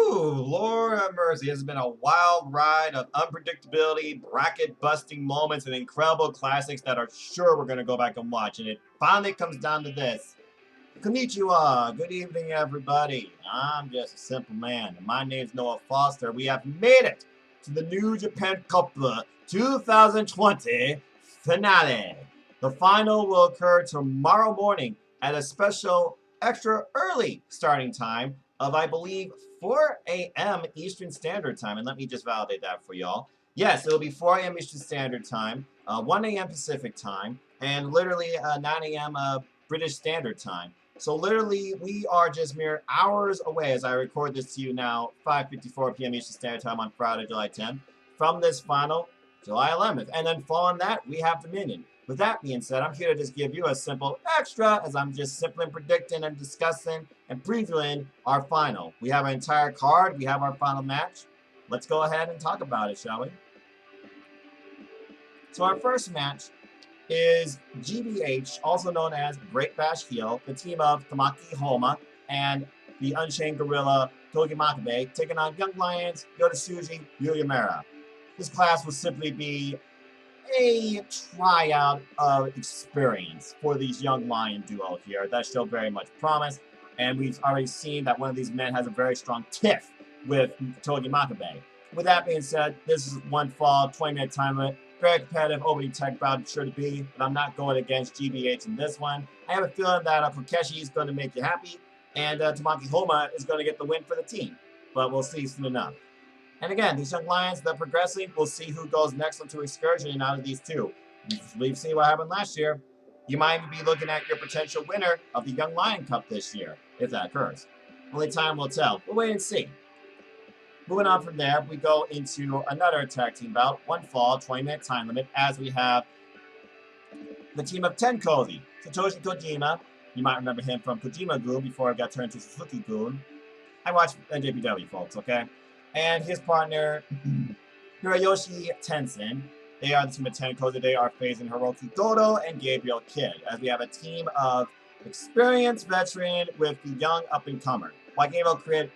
Lord have mercy. It's been a wild ride of unpredictability, bracket busting moments, and incredible classics that are sure we're going to go back and watch. And it finally comes down to this. Konnichiwa. Good evening, everybody. I'm just a simple man. And my name's Noah Foster. We have made it to the New Japan Cup 2020 finale. The final will occur tomorrow morning at a special extra early starting time of, I believe, 4 a.m. Eastern Standard Time. And let me just validate that for y'all. Yes, it'll be 4 a.m. Eastern Standard Time, 1 a.m. Pacific Time, and literally 9 a.m. British Standard Time. So literally, we are just mere hours away as I record this to you now, 5:54 p.m. Eastern Standard Time on Friday, July 10th, from this final, July 11th. And then following that, we have Dominion. With that being said, I'm here to just give you a simple extra as I'm just simply predicting and discussing and previewing our final. We have our entire card. We have our final match. Let's go ahead and talk about it, shall we? So our first match is GBH, also known as Great Bash Heel, the team of Tamaki Homa and the Unchained Gorilla Togi Makabe, taking on Young Lions, Yota Tsuji, Yuya Mera. This class will simply be a tryout of experience for these young lion duo here that show very much promise, and we've already seen that one of these men has a very strong tiff with Togi Makabe. With that being said, this is one fall, 20-minute time limit. Very competitive, opening tech bout, sure to be, but I'm not going against GBH in this one. I have a feeling that Kokeshi is going to make you happy, and Tamaki Homa is going to get the win for the team, but we'll see soon enough. And again, these young lions, they're progressing. We'll see who goes next into Excursion out of these two. We've seen what happened last year. You might be looking at your potential winner of the Young Lion Cup this year, if that occurs. Only time will tell. We'll wait and see. Moving on from there, we go into another tag team bout, one fall, 20-minute time limit, as we have the team of Tenkozi, Satoshi Kojima. You might remember him from Kojima-gun before it got turned to Suzuki-gun. I watch NJPW, folks, okay? And his partner, Hiroyoshi Tensen. They are the team of Tenkozi. They are facing Hiroki Goto and Gabriel Kidd, as we have a team of experienced veteran with the young up-and-comer. While Gabriel Kidd,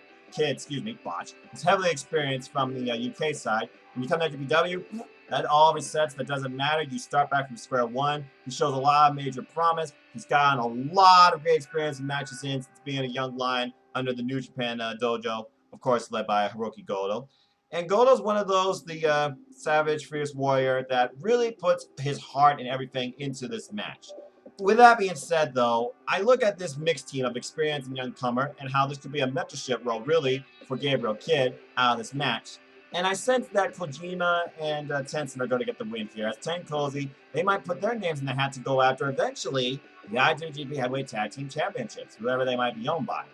botch, is heavily experienced from the UK side. When you come to NJPW, that all resets. That doesn't matter. You start back from square one. He shows a lot of major promise. He's gotten a lot of great experience in matches since being a young lion under the New Japan dojo, of course, led by Hiroki Goto. And Goto's one of those, the savage, fierce warrior that really puts his heart and everything into this match. With that being said, though, I look at this mixed team of experienced and youngcomer and how this could be a mentorship role, really, for Gabriel Kidd out of this match. And I sense that Kojima and Tensen are going to get the win here. As Tenkozi, they might put their names in the hat to go after, eventually, the IWGP Heavyweight Tag Team Championships, whoever they might be owned by.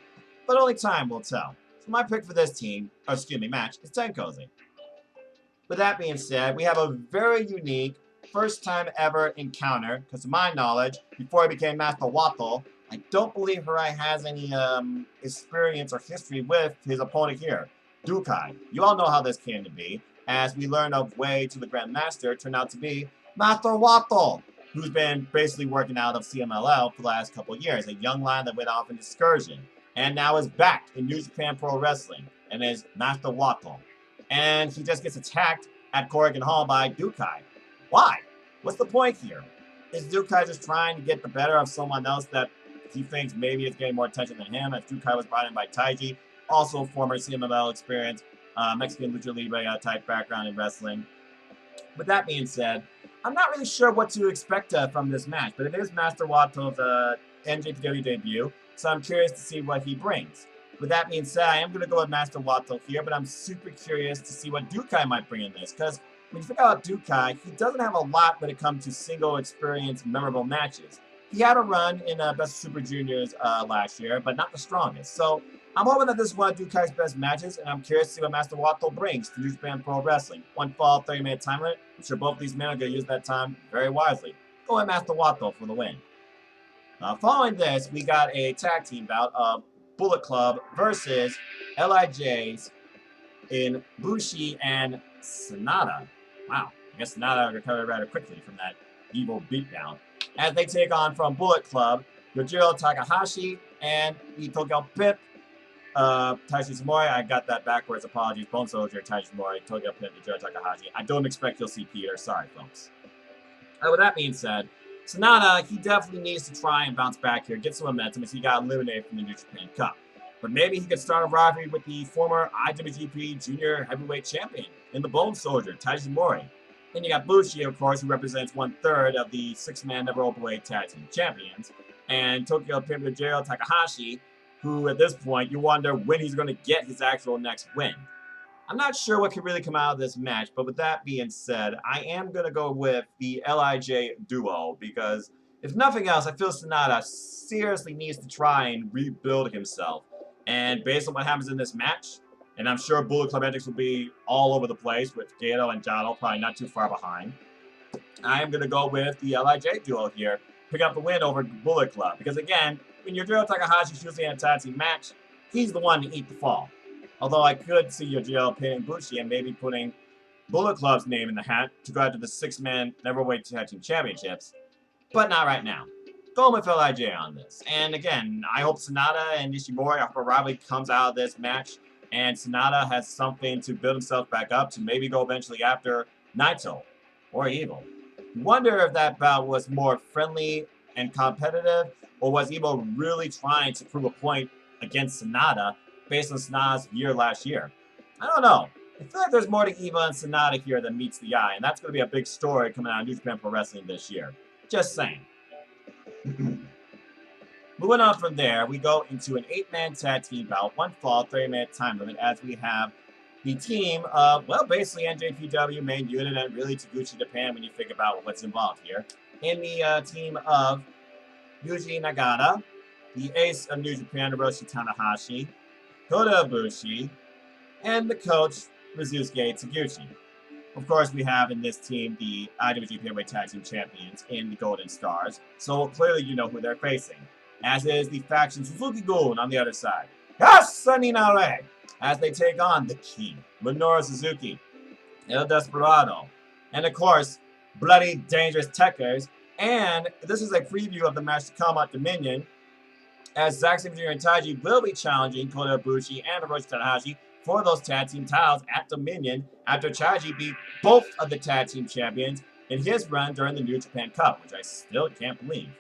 But only time will tell. So my pick for this match is Tenkozi. With that being said, we have a very unique first time ever encounter, because to my knowledge, before he became Master Waffle, I don't believe Hirai has any experience or history with his opponent here, Dukai. You all know how this came to be, as we learned of way to the Grand Master turned out to be Master Waffle, who's been basically working out of CMLL for the last couple of years, a young lion that went off an excursion, and now is back in New Japan Pro Wrestling, and is Master Waffle. And he just gets attacked at Corrigan Hall by Dukai. Why? What's the point here? Is Dukai just trying to get the better of someone else that he thinks maybe is getting more attention than him, as Dukai was brought in by Taiji, also former CMLL experience, Mexican Lucha Libre type background in wrestling. With that being said, I'm not really sure what to expect from this match, but it is Master Wato's NJPW debut, so I'm curious to see what he brings. With that being said, I am going to go with Master Wato here, but I'm super curious to see what Dukai might bring in this, because when you think about Dukai, he doesn't have a lot when it comes to single experience memorable matches. He had a run in Best of Super Juniors last year, but not the strongest. So I'm hoping that this is one of Dukai's best matches, and I'm curious to see what Master Wato brings to New Japan Pro Wrestling. One fall, 30-minute time limit. I'm sure both these men are going to use that time very wisely. Go with Master Wato for the win. Following this, we got a tag team bout of Bullet Club versus LIJs in Bushi and Sanada. Wow, I guess Sanada recovered rather quickly from that evil beatdown. As they take on from Bullet Club, Yojiro Takahashi and the Tokyo Pip, Taiji Ishimori, I got that backwards. Apologies. Bone Soldier, Taiji Ishimori, Tokyo Pit, Joe Takahashi. I don't expect you'll see Peter. Sorry, folks. With that being said, Sanada, he definitely needs to try and bounce back here, get some momentum as he got eliminated from the New Japan Cup. But maybe he could start a rivalry with the former IWGP Junior Heavyweight Champion in the Bone Soldier, Taiji Ishimori. Then you got Bushi, of course, who represents 1/3 of the 6-man Never Openweight Tag Team Champions. And Tokyo Pit Joe Takahashi, who at this point, you wonder when he's going to get his actual next win. I'm not sure what could really come out of this match, but with that being said, I am going to go with the LIJ duo because, if nothing else, I feel Sanada seriously needs to try and rebuild himself. And based on what happens in this match, and I'm sure Bullet Club antics will be all over the place with Gato and Jado probably not too far behind, I am going to go with the LIJ duo here, pick up the win over Bullet Club. Because again, when you're Yujiro Takahashi's usually in a tag team match, he's the one to eat the fall. Although I could see Yujiro pinning Bushi and maybe putting Bullet Club's name in the hat to go after the 6-man Neverweight Tag Team Championships. But not right now. Going with LIJ on this. And again, I hope Sanada and Ishimori, I hope a rivalry comes out of this match. And Sanada has something to build himself back up to maybe go eventually after Naito or Evil. Wonder if that bout was more friendly and competitive, or was Evil really trying to prove a point against Sanada based on Sanada's year last year? I don't know. I feel like there's more to Evil and Sanada here than meets the eye, and that's going to be a big story coming out of New Japan Pro Wrestling this year. Just saying. Moving on from there, we go into an 8-man tag team bout, 1 fall, 30-minute time limit, as we have the team of, well, basically NJPW main unit and really Taguchi Japan when you think about what's involved here. In the team of Yuji Nagata, the ace of New Japan, Hiroshi Tanahashi, Kota Ibushi, and the coach, Rizusuke Taguchi. Of course, we have in this team the IWGP Heavyweight Tag Team Champions in the Golden Stars, so clearly you know who they're facing. As is the faction Suzuki-gun on the other side. Yasaninare! As they take on the King, Minoru Suzuki, El Desperado, and of course, Bloody Dangerous Techers. And this is a preview of the match to come at Dominion, as Zack Sabre Jr. and Taiji will be challenging Kota Ibushi and Hiroshi Tanahashi for those tag team titles at Dominion after Taiji beat both of the tag team champions in his run during the New Japan Cup, which I still can't believe.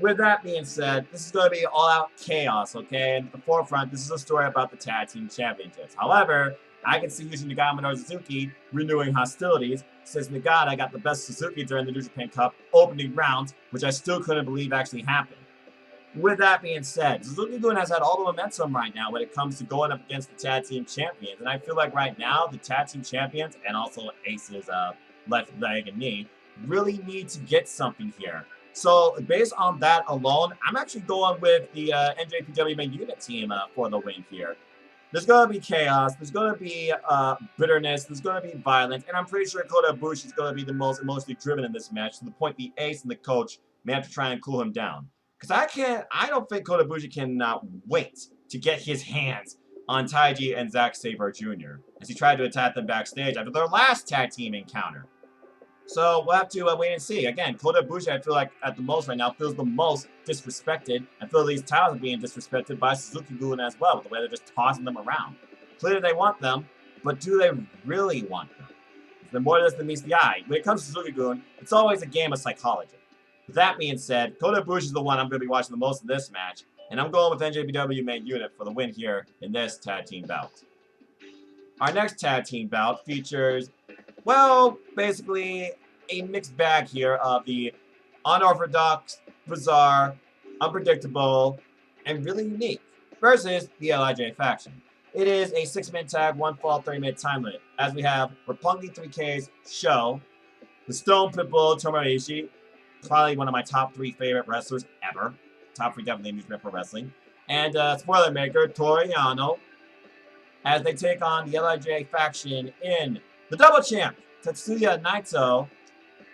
With that being said, this is going to be all-out chaos, okay? And at the forefront, this is a story about the tag team championships. However, I can see Yuji Nagata and Minoru Suzuki renewing hostilities since Nagata got the best Suzuki during the New Japan Cup opening rounds, which I still couldn't believe actually happened. With that being said, Suzuki-gun has had all the momentum right now when it comes to going up against the tag team champions. And I feel like right now, the tag team champions and also Ace's left leg and knee really need to get something here. So based on that alone, I'm actually going with the NJPW main unit team for the win here. There's going to be chaos. There's going to be bitterness. There's going to be violence. And I'm pretty sure Kota Ibushi is going to be the most emotionally driven in this match, to the point the ace and the coach may have to try and cool him down. Because I don't think Kota Ibushi cannot wait to get his hands on Taiji and Zack Sabre Jr. as he tried to attack them backstage after their last tag team encounter. So we'll have to wait and see. Again, Kota Ibushi, I feel like at the most right now, feels the most disrespected. I feel these titles are being disrespected by Suzuki-gun as well, with the way they're just tossing them around. Clearly they want them, but do they really want them? The more this than meets the eye. When it comes to Suzuki-gun, it's always a game of psychology. With that being said, Kota Ibushi is the one I'm going to be watching the most in this match, and I'm going with NJPW main unit for the win here in this tag team bout. Our next tag team bout features, well, basically a mixed bag here of the unorthodox, bizarre, unpredictable, and really unique versus the LIJ faction. It is a 6-man tag, 1 fall, 30-minute time limit, as we have Roppongi 3K's Sho, the Stone Pitbull Tomoishi, probably one of my top 3 favorite wrestlers ever. Top 3 definitely in New Japan Pro Wrestling. And spoiler maker, Toru Yano, as they take on the LIJ faction in the double champ, Tetsuya Naito,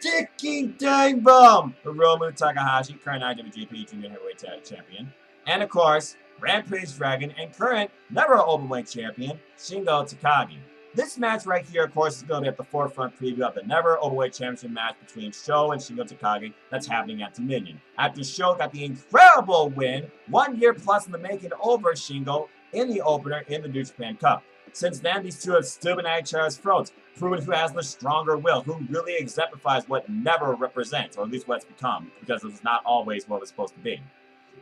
Ticking Time Bomb, Hiromu Takahashi, current IWGP Junior Heavyweight Champion, and of course, Rampage Dragon and current Never Openweight Champion, Shingo Takagi. This match right here, of course, is going to be at the forefront preview of the Never Openweight Championship match between Sho and Shingo Takagi that's happening at Dominion. After Sho got the incredible win, 1 year plus in the making over Shingo, in the opener in the New Japan Cup. Since then, these two have still been at each other's throats, proving who has the stronger will, who really exemplifies what never represents, or at least what it's become, because it's not always what it was supposed to be.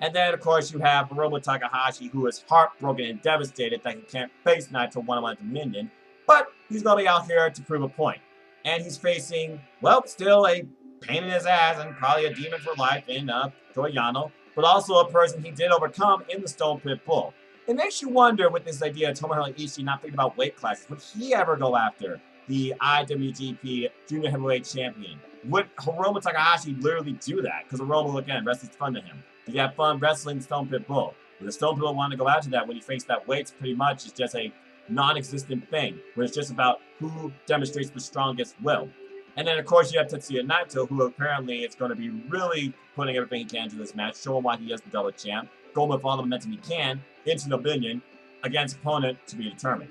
And then, of course, you have Hiromu Takahashi, who is heartbroken and devastated that he can't face Naito one-on-one at Dominion, but he's going to be out here to prove a point. And he's facing, well, still a pain in his ass and probably a demon for life in Toru Yano, but also a person he did overcome in the Stone Pit Bull. It makes you wonder with this idea of Tomohiro Ishii not thinking about weight classes. Would he ever go after the IWGP Junior Heavyweight Champion? Would Hiromu Takahashi literally do that? Because Hiromu, again, wrestling's fun to him. Did he have fun wrestling Stone Pit Bull? Would the Stone Pit Bull want to go after that when he faced that weights pretty much is just a non-existent thing, where it's just about who demonstrates the strongest will. And then, of course, you have Tetsuya Naito, who apparently is going to be really putting everything he can into this match, showing why he is the double champ, going with all the momentum he can into Dominion against opponent to be determined.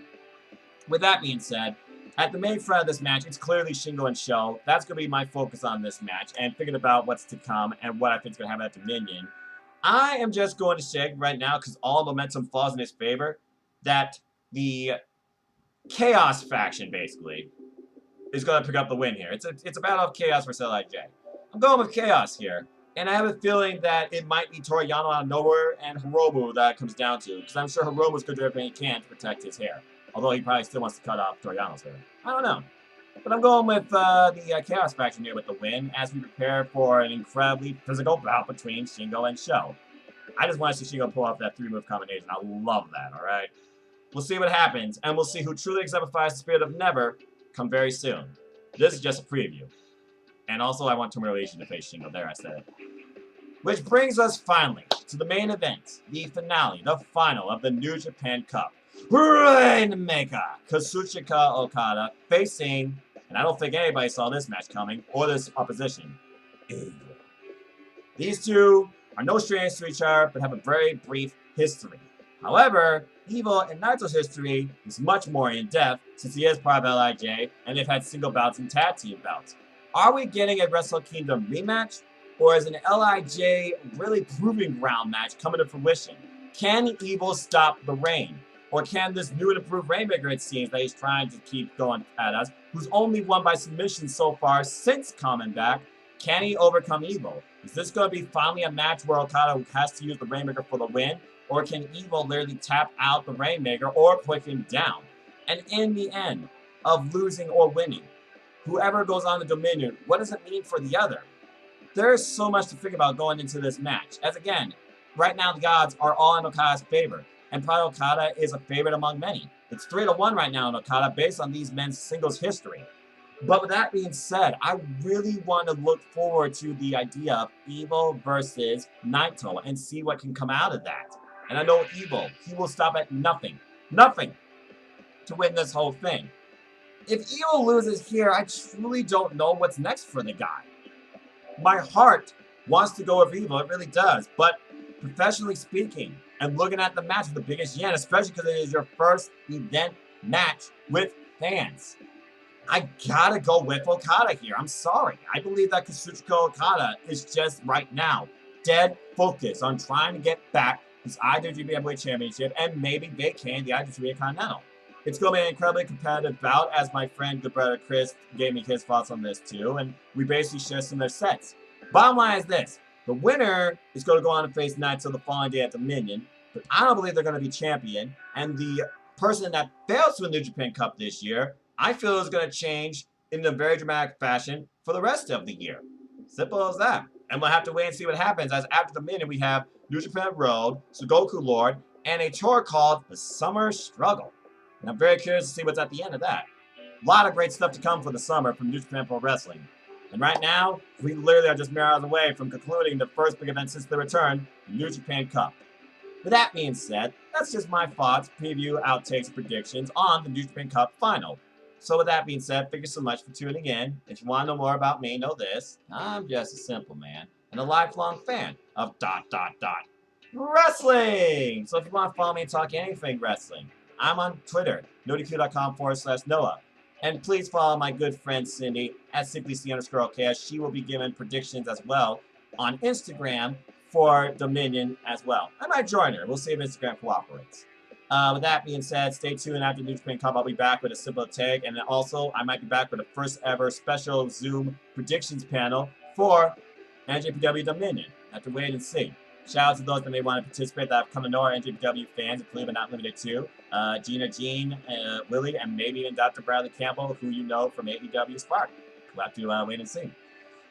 With that being said, at the main front of this match, it's clearly Shingo and Sho. That's going to be my focus on this match, and thinking about what's to come and what I think is going to happen at Dominion. I am just going to say right now, because all momentum falls in his favor, that the Chaos faction, basically, is going to pick up the win here. It's a battle of Chaos versus LIJ. I'm going with Chaos here. And I have a feeling that it might be Toru Yano out of nowhere and Hiromu that it comes down to. Because I'm sure Hiromu's going to do everything he can to protect his hair. Although he probably still wants to cut off Toru Yano's hair. I don't know. But I'm going with the Chaos faction here with the win as we prepare for an incredibly physical bout between Shingo and Sho. I just want to see Shingo pull off that 3-move combination. I love that, alright? We'll see what happens, and we'll see who truly exemplifies the spirit of never come very soon. This is just a preview. And also, I want Tomohiro Ishii to face Shingo. There, I said it. Which brings us finally to the main event, the finale, the final of the New Japan Cup. Rainmaker Kazuchika Okada facing, and I don't think anybody saw this match coming, or this opposition, Evil. These two are no strangers to each other, but have a very brief history. However, Evil and Naito's history is much more in-depth, since he is part of LIJ, and they've had single bouts and tag team bouts. Are we getting a Wrestle Kingdom rematch? Or is an LIJ really proving ground match coming to fruition? Can Evil stop the reign? Or can this new and improved Rainmaker, it seems, that he's trying to keep going at us, who's only won by submission so far since coming back, can he overcome Evil? Is this going to be finally a match where Okada has to use the Rainmaker for the win? Or can Evil literally tap out the Rainmaker or put him down? And in the end of losing or winning, whoever goes on the Dominion, what does it mean for the other? There's so much to think about going into this match. As again, right now the odds are all in Okada's favor. And probably Okada is a favorite among many. It's 3-1 right now in Okada based on these men's singles history. But with that being said, I really want to look forward to the idea of Evil versus Naito and see what can come out of that. And I know Evil, he will stop at nothing to win this whole thing. If Evil loses here, I truly don't know what's next for the guy. My heart wants to go with Evil, it really does. But professionally speaking, and looking at the match with the biggest yen, especially because it is your first event match with fans, I gotta go with Okada here. I'm sorry. I believe that Kazuchika Okada is just right now dead focused on trying to get back his IWGP Heavyweight Championship and maybe vacate the IWGP Continental. It's going to be an incredibly competitive bout, as my friend, good brother Chris, gave me his thoughts on this too, and we basically share some of their sets. Bottom line is this. The winner is going to go on and face Naito the following day at Dominion, but I don't believe they're going to be champion, and the person that fails to win the New Japan Cup this year, I feel is going to change in a very dramatic fashion for the rest of the year. Simple as that. And we'll have to wait and see what happens, as after Dominion we have New Japan Road, Sugoku Lord, and a tour called the Summer Struggle. And I'm very curious to see what's at the end of that. A lot of great stuff to come for the summer from New Japan Pro Wrestling. And right now, we literally are just mere hours away from concluding the first big event since the return, the New Japan Cup. With that being said, that's just my thoughts, preview, outtakes, predictions on the New Japan Cup final. So with that being said, thank you so much for tuning in. If you want to know more about me, know this. I'm just a simple man and a lifelong fan of ... wrestling. So if you want to follow me and talk anything wrestling, I'm on Twitter, NoDQ.com/Noah. And please follow my good friend Cindy at simplyc_OK. She will be giving predictions as well on Instagram for Dominion as well. I might join her. We'll see if Instagram cooperates. With that being said, stay tuned after New Japan Cup. I'll be back with a simple take, and also I might be back with the first ever special Zoom predictions panel for NJPW Dominion. Have to wait and see. Shout out to those that may want to participate that have come to know our NJPW fans, including but not limited to Gina, Jean, Willie, and maybe even Dr. Bradley Campbell, who you know from AEW Spark. We'll have to wait and see.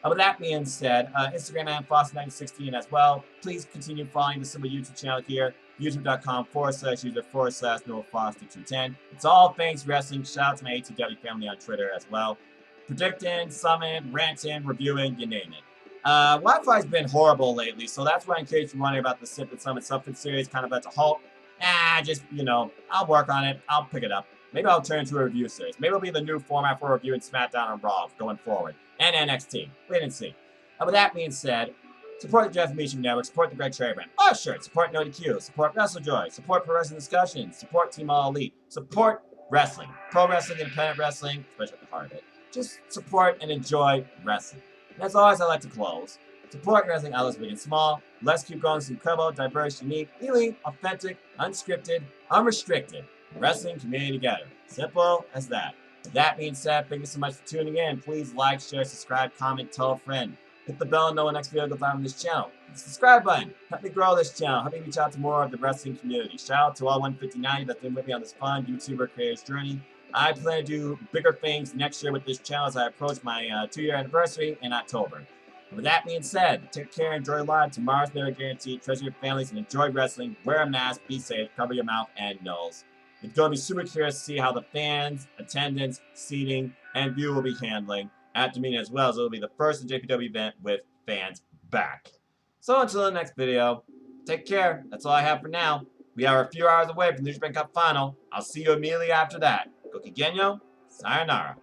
With that being said, Instagram and Foster916 as well. Please continue following the simple YouTube channel here, youtube.com/user/NoFoster210. It's all things wrestling. Shout out to my ATW family on Twitter as well. Predicting, summon, ranting, reviewing, you name it. Wi-Fi's been horrible lately, so that's why in case you're wondering about the Simplin Summon Something series kind of at a halt, just, I'll work on it. I'll pick it up. Maybe I'll turn into a review series. Maybe it'll be the new format for reviewing SmackDown and Raw going forward. And NXT. Wait and see. With that being said, support the Jeff Meacham Network, support the Greg Cherry brand. Oh, sure. Support NoDQ, support WrestleJoy, support Pro Wrestling Discussions, support Team All Elite, support wrestling. Pro wrestling, independent wrestling, especially at the heart of it. Just support and enjoy wrestling. And as always, I like to close. Support wrestling outlets big and small. Let's keep growing this incredible, diverse, unique, elite, authentic, unscripted, unrestricted wrestling community together. Simple as that. With that being said, thank you so much for tuning in. Please like, share, subscribe, comment, tell a friend. Hit the bell and know when next video goes live on this channel. Hit the subscribe button. Help me grow this channel. Help me reach out to more of the wrestling community. Shout out to all 159 that's been with me on this fun YouTuber creator's journey. I plan to do bigger things next year with this channel as I approach my 2-year anniversary in October. And with that being said, take care, enjoy life. Tomorrow's never guaranteed. Treasure your families and enjoy wrestling. Wear a mask, be safe, cover your mouth and nose. It's going to be super curious to see how the fans, attendance, seating, and view will be handling at Dominion as well, as it will be the first JPW event with fans back. So until the next video, take care. That's all I have for now. We are a few hours away from the New Japan Cup final. I'll see you immediately after that. Gokigenyo, sayonara.